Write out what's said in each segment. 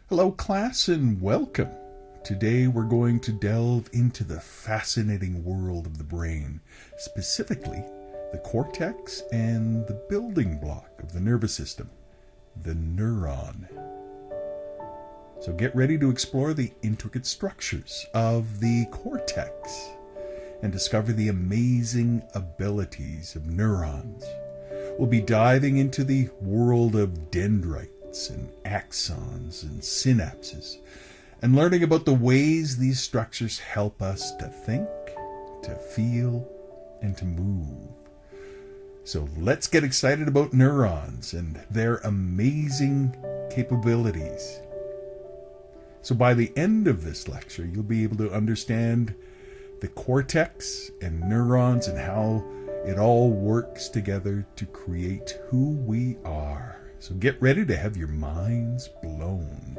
Hello class and welcome. Today we're going to delve into the fascinating world of the brain, specifically the cortex and the building block of the nervous system, the neuron. So get ready to explore the intricate structures of the cortex and discover the amazing abilities of neurons. We'll be diving into the world of dendrites and axons and synapses, and learning about the ways these structures help us to think, to feel, and to move. So let's get excited about neurons and their amazing capabilities. So by the end of this lecture, you'll be able to understand the cortex and neurons and how it all works together to create who we are. So get ready to have your minds blown.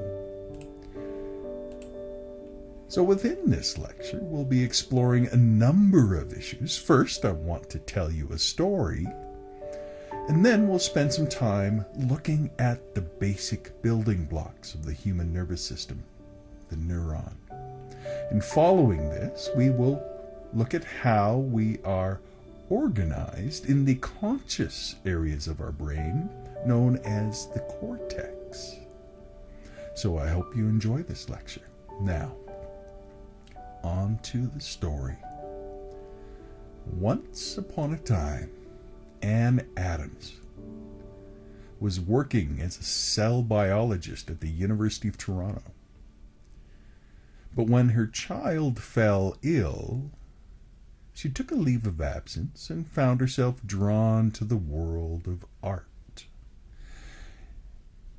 So within this lecture, we'll be exploring a number of issues. First, I want to tell you a story, and then we'll spend some time looking at the basic building blocks of the human nervous system, the neuron. And following this, we will look at how we are organized in the conscious areas of our brain, known as the cortex. So I hope you enjoy this lecture. Now, on to the story. Once upon a time, Anne Adams was working as a cell biologist at the University of Toronto. But when her child fell ill, she took a leave of absence and found herself drawn to the world of art.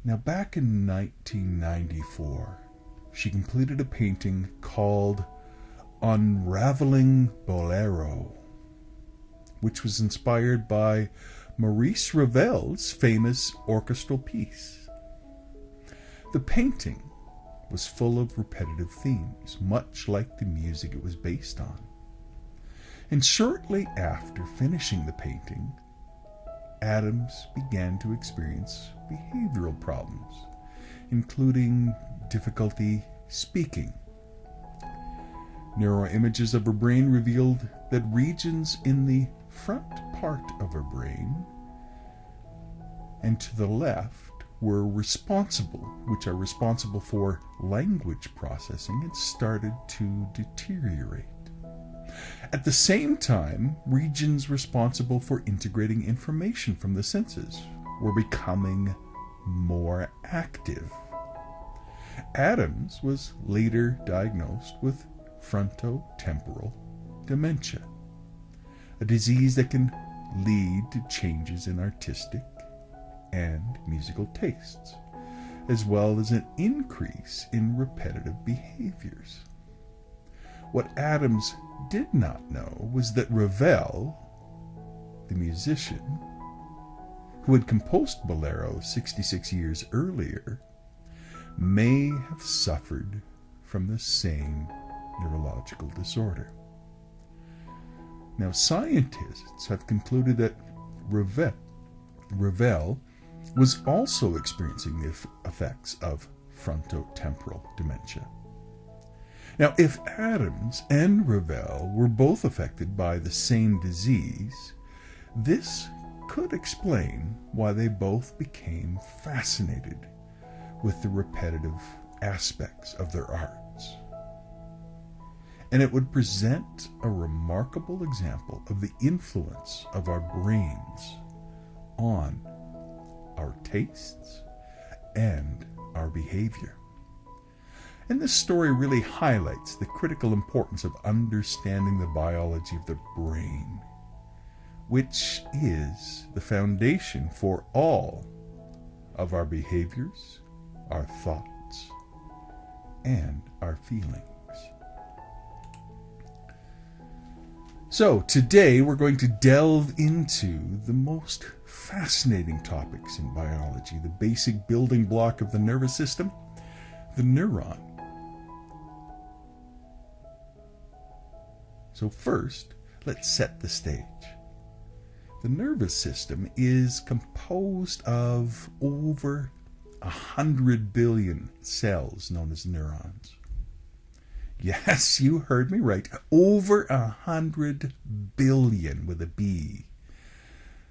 Now, back in 1994, she completed a painting called Unraveling Bolero, which was inspired by Maurice Ravel's famous orchestral piece. The painting was full of repetitive themes, much like the music it was based on. And shortly after finishing the painting, Adams began to experience behavioral problems, including difficulty speaking. Neuroimages of her brain revealed that regions in the front part of her brain and to the left which are responsible for language processing, had started to deteriorate. At the same time, regions responsible for integrating information from the senses were becoming more active. Adams was later diagnosed with frontotemporal dementia, a disease that can lead to changes in artistic and musical tastes, as well as an increase in repetitive behaviors. What Adams did not know was that Ravel, the musician, who had composed Bolero 66 years earlier, may have suffered from the same neurological disorder. Now, scientists have concluded that Ravel was also experiencing the effects of frontotemporal dementia. Now, if Adams and Ravel were both affected by the same disease, this could explain why they both became fascinated with the repetitive aspects of their arts. And it would present a remarkable example of the influence of our brains on our tastes and our behavior. And this story really highlights the critical importance of understanding the biology of the brain, which is the foundation for all of our behaviors, our thoughts, and our feelings. So today we're going to delve into the most fascinating topics in biology, the basic building block of the nervous system, the neuron. So first, let's set the stage. The nervous system is composed of over 100 billion cells known as neurons. Yes, you heard me right. Over 100 billion with a B.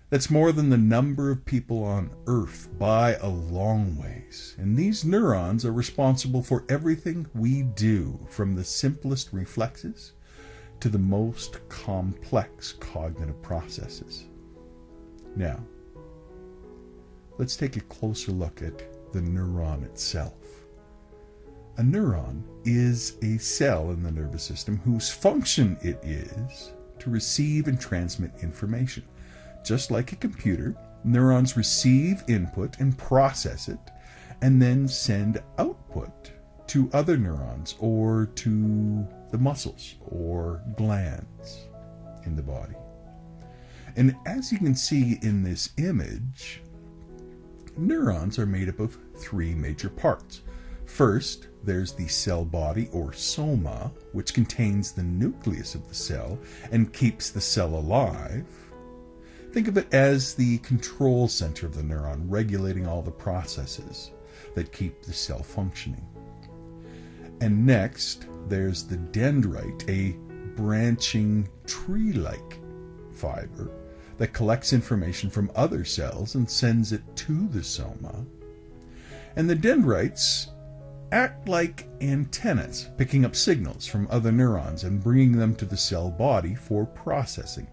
That's more than the number of people on Earth by a long ways. And these neurons are responsible for everything we do, from the simplest reflexes to the most complex cognitive processes. Now, let's take a closer look at the neuron itself. A neuron is a cell in the nervous system whose function it is to receive and transmit information. Just like a computer, neurons receive input and process it, and then send output to other neurons or to the muscles or glands in the body. And as you can see in this image, neurons are made up of three major parts. First, there's the cell body or soma, which contains the nucleus of the cell and keeps the cell alive. Think of it as the control center of the neuron, regulating all the processes that keep the cell functioning. And next, there's the dendrite, a branching tree-like fiber that collects information from other cells and sends it to the soma. And the dendrites act like antennas, picking up signals from other neurons and bringing them to the cell body for processing.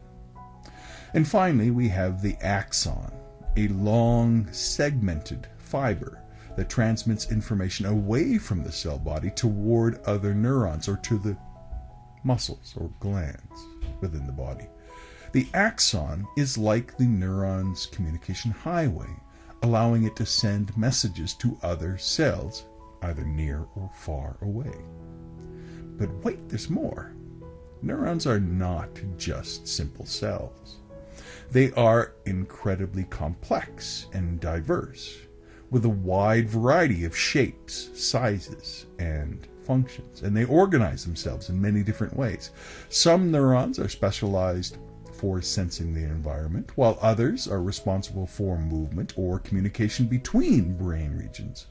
And finally, we have the axon, a long segmented fiber that transmits information away from the cell body toward other neurons or to the muscles or glands within the body. The axon is like the neuron's communication highway, allowing it to send messages to other cells, either near or far away. But wait, there's more. Neurons are not just simple cells. They are incredibly complex and diverse, with a wide variety of shapes, sizes, and functions, and they organize themselves in many different ways. Some neurons are specialized for sensing the environment, while others are responsible for movement or communication between brain regions.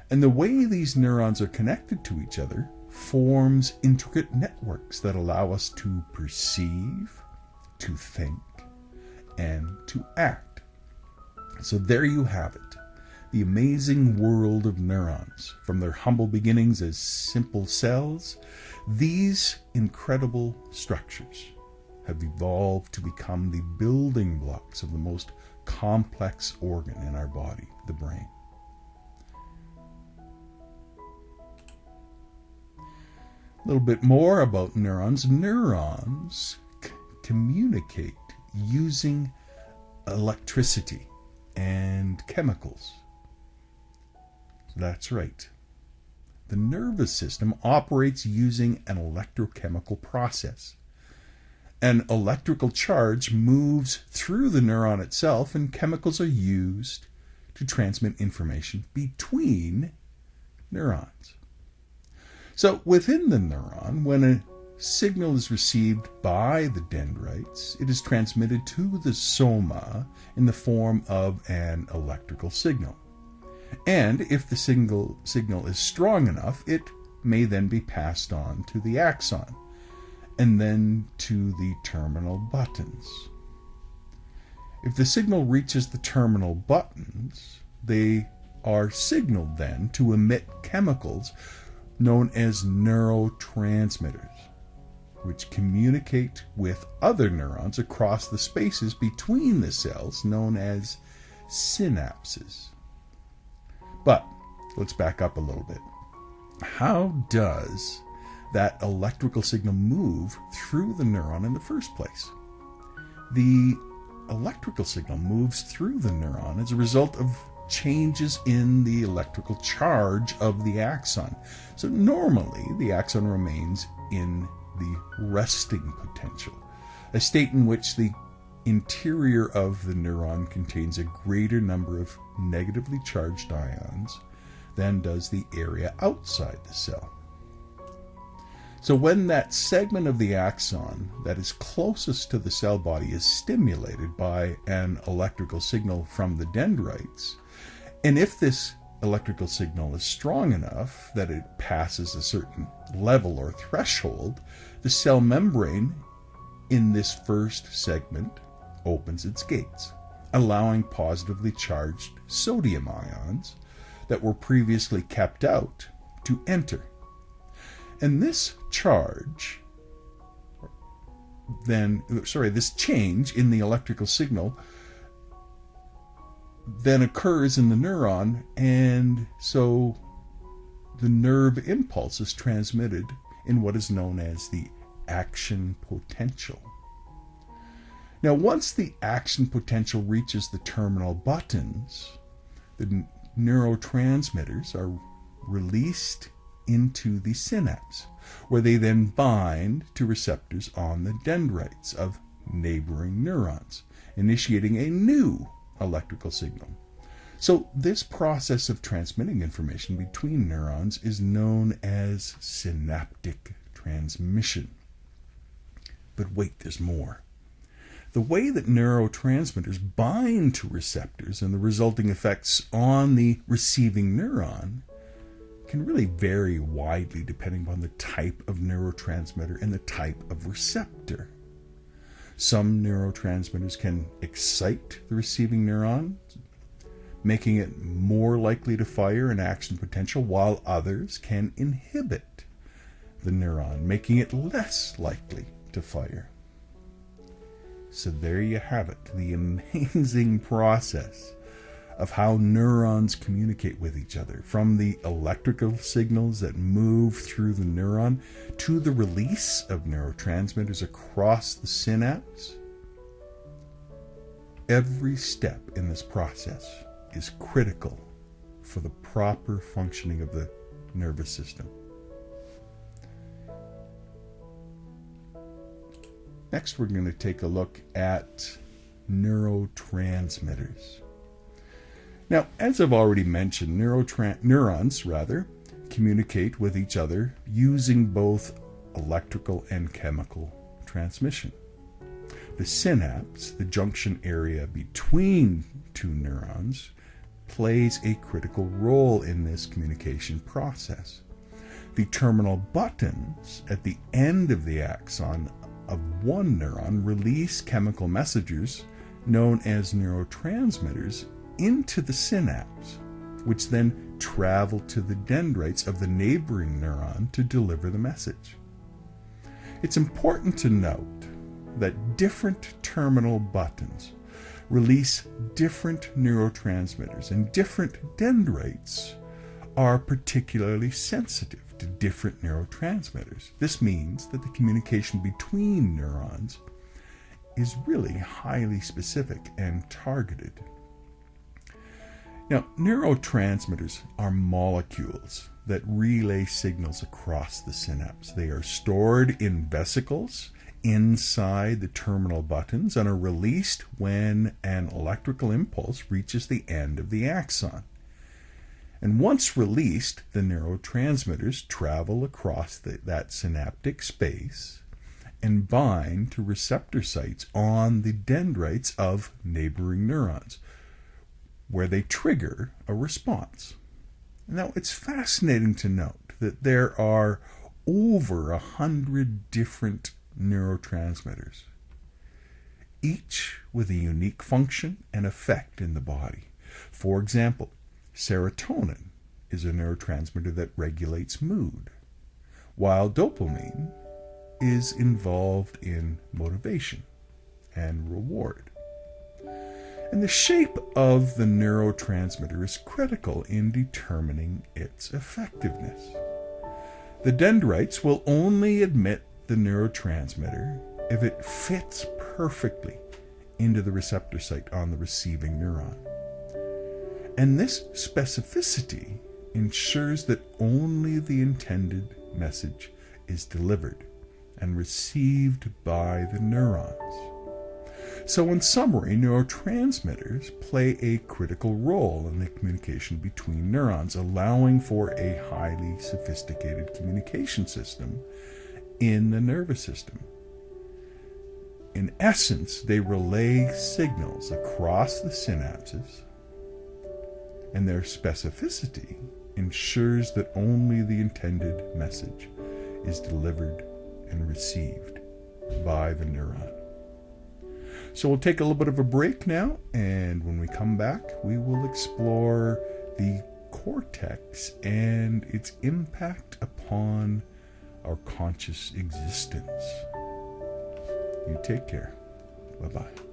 And the way these neurons are connected to each other forms intricate networks that allow us to perceive, to think, and to act. So there you have it, the amazing world of neurons. From their humble beginnings as simple cells, these incredible structures have evolved to become the building blocks of the most complex organ in our body, the brain. A little bit more about neurons. Neurons communicate using electricity and chemicals. That's right. The nervous system operates using an electrochemical process. An electrical charge moves through the neuron itself, and chemicals are used to transmit information between neurons. So within the neuron, when a signal is received by the dendrites, it is transmitted to the soma in the form of an electrical signal. And if the signal is strong enough, it may then be passed on to the axon and then to the terminal buttons. If the signal reaches the terminal buttons, they are signaled then to emit chemicals known as neurotransmitters, which communicate with other neurons across the spaces between the cells, known as synapses. But let's back up a little bit. How does that electrical signal move through the neuron in the first place? The electrical signal moves through the neuron as a result of changes in the electrical charge of the axon. So normally the axon remains in the resting potential, a state in which the interior of the neuron contains a greater number of negatively charged ions than does the area outside the cell. So when that segment of the axon that is closest to the cell body is stimulated by an electrical signal from the dendrites, and if this electrical signal is strong enough that it passes a certain level or threshold, the cell membrane in this first segment opens its gates, allowing positively charged sodium ions that were previously kept out to enter. And this change in the electrical signal then occurs in the neuron, and so the nerve impulse is transmitted in what is known as the action potential. Now, once the action potential reaches the terminal buttons, the neurotransmitters are released into the synapse, where they then bind to receptors on the dendrites of neighboring neurons, initiating a new electrical signal. So this process of transmitting information between neurons is known as synaptic transmission. But wait, there's more. The way that neurotransmitters bind to receptors and the resulting effects on the receiving neuron can really vary widely depending on the type of neurotransmitter and the type of receptor. Some neurotransmitters can excite the receiving neuron, making it more likely to fire an action potential, while others can inhibit the neuron, making it less likely to fire. So there you have it, the amazing process of how neurons communicate with each other, from the electrical signals that move through the neuron to the release of neurotransmitters across the synapse. Every step in this process is critical for the proper functioning of the nervous system. Next, we're going to take a look at neurotransmitters. Now, as I've already mentioned, neurons communicate with each other using both electrical and chemical transmission. The synapse, the junction area between two neurons, plays a critical role in this communication process. The terminal buttons at the end of the axon of one neuron release chemical messengers known as neurotransmitters into the synapse, which then travel to the dendrites of the neighboring neuron to deliver the message. It's important to note that different terminal buttons release different neurotransmitters, and different dendrites are particularly sensitive to different neurotransmitters. This means that the communication between neurons is really highly specific and targeted. Now, neurotransmitters are molecules that relay signals across the synapse. They are stored in vesicles inside the terminal buttons and are released when an electrical impulse reaches the end of the axon. And once released, the neurotransmitters travel across that synaptic space and bind to receptor sites on the dendrites of neighboring neurons, where they trigger a response. Now, it's fascinating to note that there are over 100 different neurotransmitters, each with a unique function and effect in the body. For example, serotonin is a neurotransmitter that regulates mood, while dopamine is involved in motivation and reward. And the shape of the neurotransmitter is critical in determining its effectiveness. The dendrites will only emit the neurotransmitter if it fits perfectly into the receptor site on the receiving neuron. And this specificity ensures that only the intended message is delivered and received by the neurons. So in summary, neurotransmitters play a critical role in the communication between neurons, allowing for a highly sophisticated communication system in the nervous system. In essence, they relay signals across the synapses and their specificity ensures that only the intended message is delivered and received by the neuron. So we'll take a little bit of a break now, and when we come back, we will explore the cortex and its impact upon our conscious existence. You take care. Bye-bye.